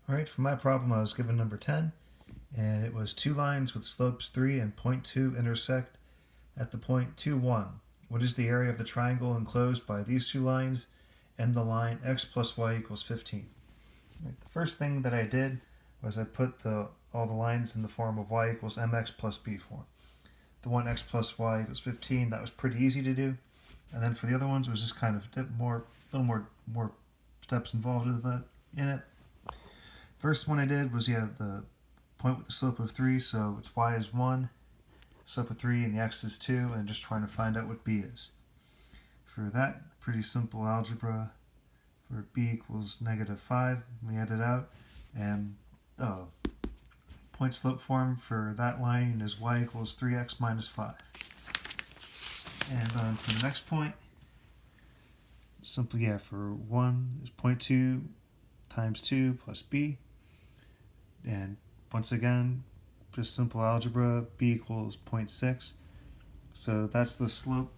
Alright, for my problem I was given number 10, and it was two lines with slopes 3 and point 2 intersect at the point 2, 1. What is the area of the triangle enclosed by these two lines and the line x plus y equals 15? Right, the first thing that I did was I put all the lines in the form of y equals mx plus b form. The one x plus y equals 15, that was pretty easy to do. And then for the other ones, it was just kind of a little more steps involved in it. First one I did was the point with the slope of 3, so its y is 1, slope of 3, and the x is 2, and just trying to find out what b is. For that, pretty simple algebra for b equals -5, we add it out, and point slope form for that line is y equals 3x minus 5. And on for the next point, simply for 1 is 0.2 times 2 plus b. And once again, just simple algebra, b equals 0.6. So that's the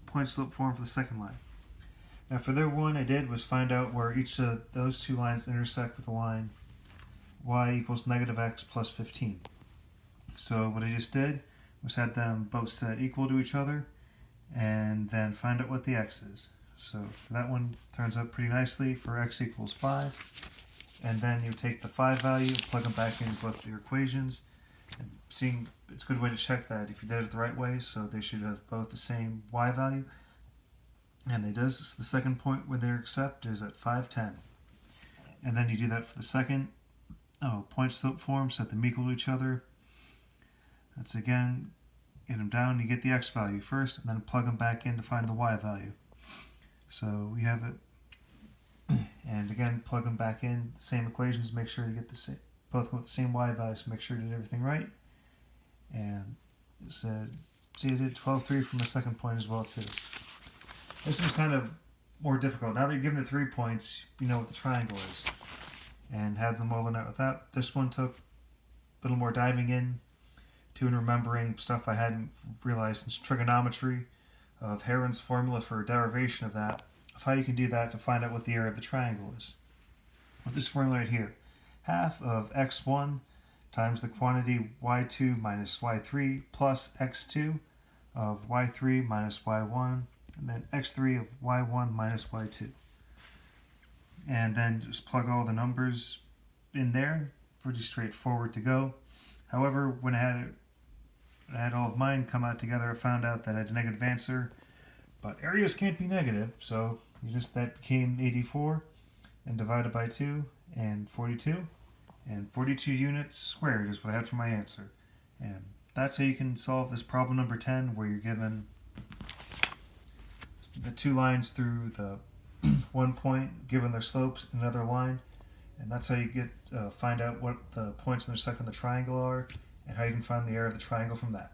point slope form for the second line. Now for their one, I did was find out where each of those two lines intersect with the line y equals -x plus 15. So what I just did was had them both set equal to each other and then find out what the x is. So for that one, turns out pretty nicely for x equals 5. And then you take the 5 value, plug them back into both your equations, and seeing it's a good way to check that if you did it the right way, so they should have both the same y value. And they does. So the second point where they accept is at 5, 10. And then you do that for the second point slope form, set them equal to each other. That's again, get them down, you get the x value first, and then plug them back in to find the y value. So we have it. And again, plug them back in, same equations, make sure you get both with the same y value, so make sure you did everything right. And see, I did 12.3 from the second point as well too. This one's kind of more difficult. Now that you're given the 3 points, you know what the triangle is, and have them all in out with that. This one took a little more diving in to and remembering stuff I hadn't realized since trigonometry, of Heron's formula for a derivation of that, of how you can do that to find out what the area of the triangle is. With this formula right here, half of x1 times the quantity y2 minus y3 plus x2 of y3 minus y1, and then x3 of y1 minus y2. And then just plug all the numbers in there, pretty straightforward to go. However, when I had all of mine come out together, I found out that I had a negative answer. But areas can't be negative, so that became 84 and divided by 2 and 42. And 42 units squared is what I had for my answer. And that's how you can solve this problem number 10, where you're given the two lines through the 1 point, given their slopes, another line. And that's how you find out what the points intersect in the triangle are, and how you can find the area of the triangle from that.